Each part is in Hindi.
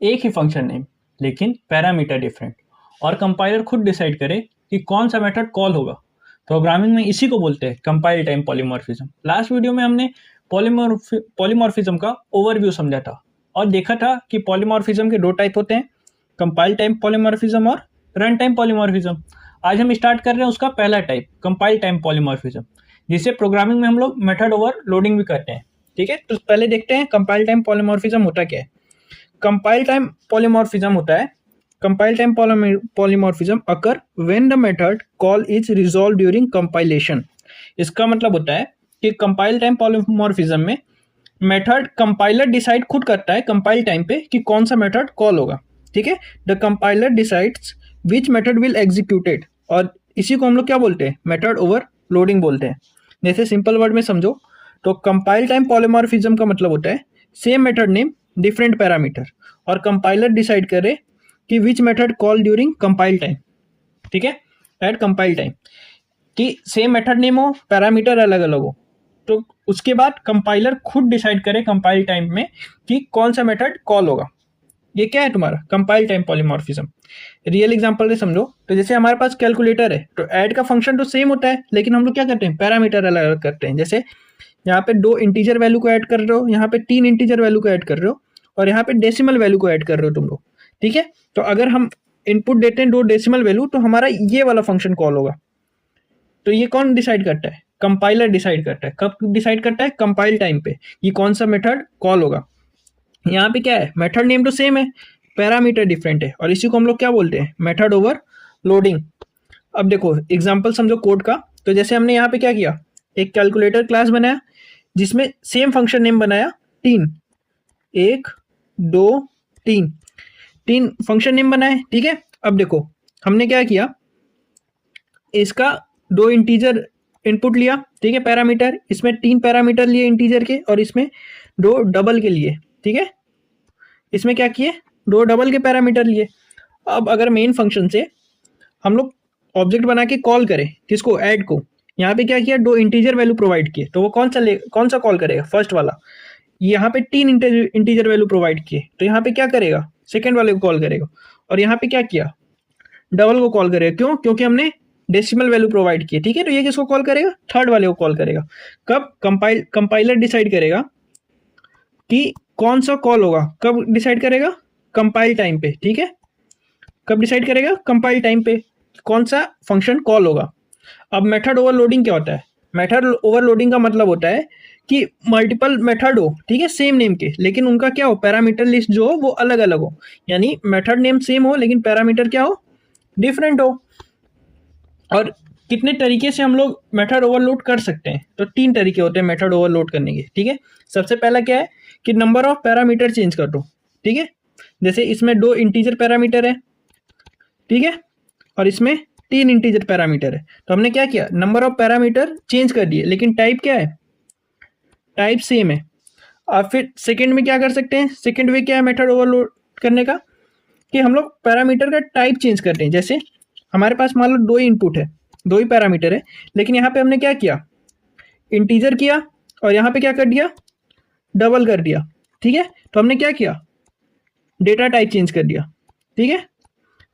एक ही फंक्शन नेम लेकिन पैरामीटर डिफरेंट, और कंपाइलर खुद डिसाइड करे कि कौन सा मेथड कॉल होगा। प्रोग्रामिंग में इसी को बोलते हैं compile time polymorphism. Last video में हमने पॉलीमॉर्फिज्म का ओवरव्यू समझा था और देखा था कि पॉलीमॉर्फिज्म के दो टाइप होते हैं, कंपाइल टाइम पॉलीमॉर्फिज्म और रन टाइम पॉलीमॉर्फिज्म। आज हम स्टार्ट कर रहे हैं उसका पहला टाइप, कंपाइल टाइम पॉलीमॉर्फिज्म, जिसे प्रोग्रामिंग में हम लोग मेथड ओवरलोडिंग भी करते हैं। ठीक है, तो पहले देखते हैं कंपाइल टाइम पॉलीमॉर्फिज्म होता क्या है। कंपाइल टाइम पॉलीमॉर्फिज्म होता है, compile time polymorphism occur when the method call is resolve during compilation. इसका मतलब होता है कि कंपाइल टाइम पॉलीमॉर्फिज्म में मेथड कंपाइलर डिसाइड खुद करता है कंपाइल टाइम पे कि कौन सा मेथड कॉल होगा। ठीक है, the compiler decides which method will executed, और इसी को हम लोग क्या बोलते हैं, मेथड ओवरलोडिंग बोलते हैं। जैसे सिंपल वर्ड में समझो तो कंपाइल टाइम पॉलीमॉर्फिज्म का मतलब होता है same method name different parameter, और कंपाइलर डिसाइड करे कि which method call during compile time. ठीक है, एट कंपाइल टाइम कि सेम मेथड नेम हो, पैरामीटर अलग अलग हो, तो उसके बाद कंपाइलर खुद डिसाइड करे कंपाइल टाइम में कि कौन सा मेथड कॉल होगा। ये क्या है तुम्हारा compile time polymorphism. Real example से समझो तो जैसे हमारे पास कैलकुलेटर है, तो ऐड का फंक्शन तो सेम होता है, लेकिन हम लोग क्या करते हैं, पैरामीटर अलग अलग करते हैं। जैसे यहाँ पे 2 इंटीजर वैल्यू को ऐड कर रहे हो, यहाँ पे 3 इंटीजर वैल्यू को ऐड कर रहे हो, और यहाँ पे डेसिमल वैल्यू को ऐड कर रहे हो तुम लोग। ठीक है, तो अगर हम इनपुट देते हैं 2 डेसिमल वैल्यू, तो हमारा ये वाला फंक्शन कॉल होगा। तो ये कौन डिसाइड करता है, कंपाइलर डिसाइड करता है। कब डिसाइड करता है, कंपाइल टाइम पे, ये कौन सा मेथड कॉल होगा। यहाँ पे क्या है, मेथड नेम तो सेम है, पैरामीटर डिफरेंट है, और इसी को हम लोग क्या बोलते हैं, मेथड ओवरलोडिंग। अब देखो एग्जांपल समझो कोड का, तो जैसे हमने यहाँ पे क्या किया, एक कैलकुलेटर क्लास बनाया जिसमें सेम फंक्शन नेम बनाया 3, 1 2 3 फंक्शन नेम बनाए। ठीक है, अब देखो हमने क्या किया, इसका 2 इंटीजर इनपुट लिया, ठीक है, पैरामीटर, इसमें 3 पैरामीटर लिए इंटीजर के, और इसमें 2 डबल के लिए। ठीक है, इसमें क्या किए, 2 डबल के पैरामीटर लिए। अब अगर मेन फंक्शन से हम लोग ऑब्जेक्ट बना के कॉल करें किसको, ऐड को, यहाँ पे क्या किया, 2 इंटीजर वैल्यू प्रोवाइड किए, तो वो कौन सा कॉल करेगा, फर्स्ट वाला। यहाँ पे 3 इंटीजर वैल्यू प्रोवाइड किए, तो यहाँ पे क्या करेगा, सेकेंड वाले को कॉल करेगा। और यहाँ पे क्या किया, डबल को कॉल करेगा, क्यों, क्योंकि हमने डेसिमल वैल्यू प्रोवाइड किए। ठीक है, तो ये किसको कॉल करेगा, थर्ड वाले को कॉल करेगा। कब, कंपाइलर डिसाइड करेगा कि कौन सा कॉल होगा, कब डिसाइड करेगा, कंपाइल टाइम पे। ठीक है, कब डिसाइड करेगा, कंपाइल टाइम पे, कौन सा फंक्शन कॉल होगा। अब मेथड ओवरलोडिंग क्या होता है, मेथड ओवरलोडिंग का मतलब होता है कि मल्टीपल मेथड हो, ठीक है, सेम नेम के, लेकिन उनका क्या हो, पैरामीटर लिस्ट जो हो वो अलग अलग हो। यानी मेथड नेम सेम हो लेकिन पैरामीटर क्या हो, डिफरेंट हो। और कितने तरीके से हम लोग मेथड ओवरलोड कर सकते हैं, तो 3 तरीके होते हैं मेथड ओवरलोड करने के। ठीक है, सबसे पहला क्या है कि नंबर ऑफ पैरामीटर चेंज कर दो। ठीक है, जैसे इसमें 2 इंटीजर पैरामीटर है, ठीक है, और इसमें 3 इंटीजर पैरामीटर है, तो हमने क्या किया, नंबर ऑफ पैरामीटर चेंज कर दिए, लेकिन टाइप क्या है, टाइप सेम है। अब फिर सेकंड में क्या कर सकते हैं, सेकंड वे क्या है मेथड ओवरलोड करने का, कि हम लोग पैरामीटर का टाइप चेंज करते हैं। जैसे हमारे पास मान लो 2 ही इनपुट है, 2 ही पैरामीटर है, लेकिन यहाँ पे हमने क्या किया, इंटीजर किया, और यहाँ पे क्या कर दिया, डबल कर दिया। ठीक है, तो हमने क्या किया, डेटा टाइप चेंज कर दिया। ठीक है,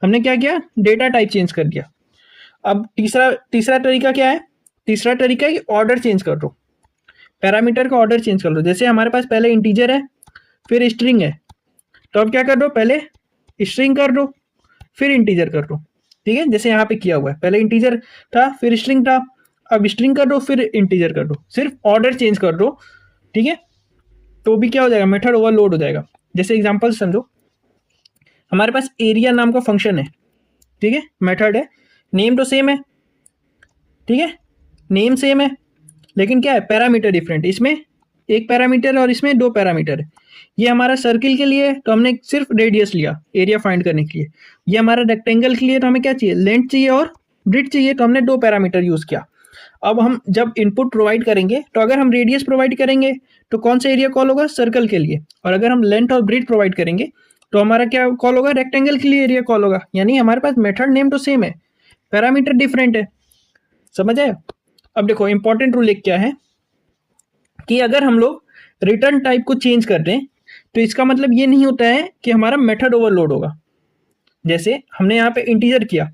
हमने क्या किया, डेटा टाइप चेंज कर दिया। अब तीसरा तरीका क्या है, तीसरा तरीका है ऑर्डर चेंज कर दो, पैरामीटर का ऑर्डर चेंज कर लो। जैसे हमारे पास पहले इंटीजर है फिर स्ट्रिंग है, तो अब क्या कर दो, पहले स्ट्रिंग कर दो फिर इंटीजर कर दो। ठीक है, जैसे यहाँ पे किया हुआ है, पहले इंटीजर था फिर स्ट्रिंग था, अब स्ट्रिंग कर दो फिर इंटीजर कर दो, सिर्फ ऑर्डर चेंज कर दो। ठीक है, तो भी क्या हो जाएगा, मेथड ओवरलोड हो जाएगा। जैसे एग्जांपल समझो, हमारे पास एरिया नाम का फंक्शन है, ठीक है, मेथड है, नेम तो सेम है, ठीक है, नेम सेम है, लेकिन क्या है, पैरामीटर डिफरेंट, इसमें 1 पैरामीटर है और इसमें 2 पैरामीटर है। ये हमारा सर्किल के लिए तो हमने सिर्फ रेडियस लिया एरिया फाइंड करने के लिए, ये हमारा रेक्टेंगल के लिए तो हमें क्या चाहिए, लेंथ चाहिए और ब्रेड्थ चाहिए, तो हमने 2 पैरामीटर यूज किया। अब हम जब इनपुट प्रोवाइड करेंगे, तो अगर हम रेडियस प्रोवाइड करेंगे तो कौन सा एरिया कॉल होगा, सर्कल के लिए, और अगर हम लेंथ और ब्रेड्थ प्रोवाइड करेंगे तो हमारा क्या कॉल होगा, रेक्टेंगल के लिए एरिया कॉल होगा। यानी हमारे पास मेथड नेम तो सेम है, पैरामीटर डिफरेंट है। समझ आए। अब देखो इंपॉर्टेंट रूल एक क्या है कि अगर हम लोग रिटर्न टाइप को चेंज कर दें, तो इसका मतलब ये नहीं होता है कि हमारा मेथड ओवरलोड होगा। जैसे हमने यहाँ पे इंटीजर किया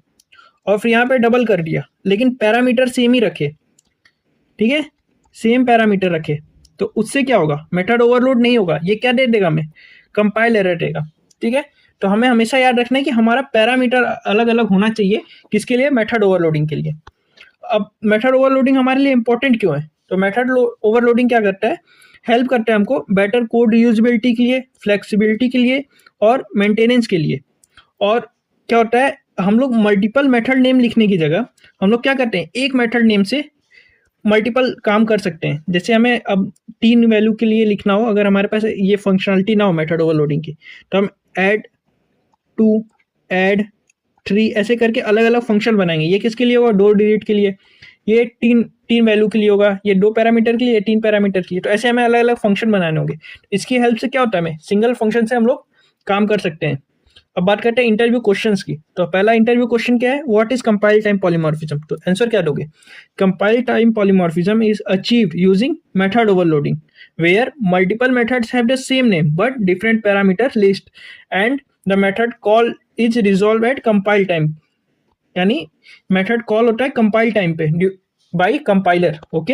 और फिर यहाँ पे डबल कर दिया, लेकिन पैरामीटर सेम ही रखे, ठीक है, सेम पैरामीटर रखे, तो उससे क्या होगा, मेथड ओवरलोड नहीं होगा। ये क्या दे देगा हमें, कंपाइल एरर देगा, ठीक है। तो हमें हमेशा याद रखना है कि हमारा पैरामीटर अलग अलग होना चाहिए, किसके लिए, मेथड ओवरलोडिंग के लिए। अब मेथड ओवरलोडिंग हमारे लिए इंपॉर्टेंट क्यों है, तो मेथड ओवरलोडिंग क्या करता है, हेल्प करता है हमको बेटर कोड यूजेबिलिटी के लिए, फ्लेक्सिबिलिटी के लिए और मेंटेनेंस के लिए। और क्या होता है, हम लोग मल्टीपल मेथड नेम लिखने की जगह हम लोग क्या करते हैं, एक मेथड नेम से मल्टीपल काम कर सकते हैं। जैसे हमें अब 3 वैल्यू के लिए लिखना हो, अगर हमारे पास ये फंक्शनलिटी ना हो मेथड ओवरलोडिंग की, तो हम ऐड 2, ऐड 3 ऐसे करके अलग अलग फंक्शन बनाएंगे। ये किसके लिए होगा, डोर डिलीट के लिए, ये तीन वैल्यू के लिए होगा, ये 2 पैरामीटर के लिए, 3 पैरामीटर के लिए। तो ऐसे हमें अलग अलग फंक्शन बनाने होंगे। इसकी हेल्प से क्या होता है, हमें सिंगल फंक्शन से हम लोग काम कर सकते हैं। अब बात करते हैं इंटरव्यू क्वेश्चंस की। तो पहला इंटरव्यू क्वेश्चन क्या है, what is compile time polymorphism. तो आंसर क्या दोगे, compile time polymorphism is achieved using method overloading where multiple methods have the same name but different parameter list and the method call is resolve at compile time. यानी मेथड कॉल होता है कंपाइल टाइम पे बाय कंपाइलर, ओके।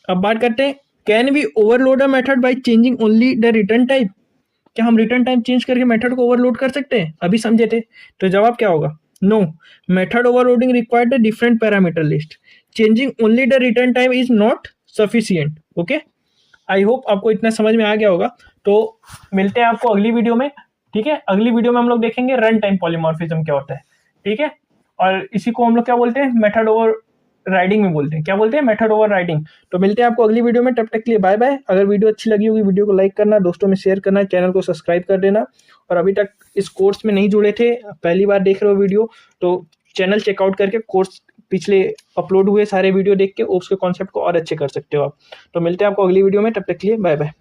अब बात करते हैं, can we overload a method by changing only the return type. क्या हम रिटर्न टाइम चेंज करके मेथड को ओवरलोड कर सकते हैं, अभी समझे थे। तो जवाब क्या होगा, no, method overloading required a different parameter list, changing only the return time is not sufficient, okay. I hope आपको इतना समझ में आ गया होगा। तो मिलते हैं आपको अगली वीडियो में, ठीक है। अगली वीडियो में हम लोग देखेंगे रन टाइम पॉलीमॉर्फिज्म क्या होता है, ठीक है। और इसी को हम लोग क्या बोलते हैं, मेथड ओवर राइडिंग में बोलते हैं, क्या बोलते हैं, मेथड ओवर राइडिंग। तो मिलते हैं आपको अगली वीडियो में, तब तक के लिए बाय बाय। अगर वीडियो अच्छी लगी होगी, वीडियो को लाइक करना, दोस्तों में शेयर करना, चैनल को सब्सक्राइब कर देना। और अभी तक इस कोर्स में नहीं जुड़े थे, पहली बार देख रहे हो वीडियो, तो चैनल चेकआउट करके कोर्स पिछले अपलोड हुए सारे वीडियो देख के उसके कॉन्सेप्ट को और अच्छे कर सकते हो आप। तो मिलते हैं आपको अगली वीडियो में, तब तक के लिए बाय बाय।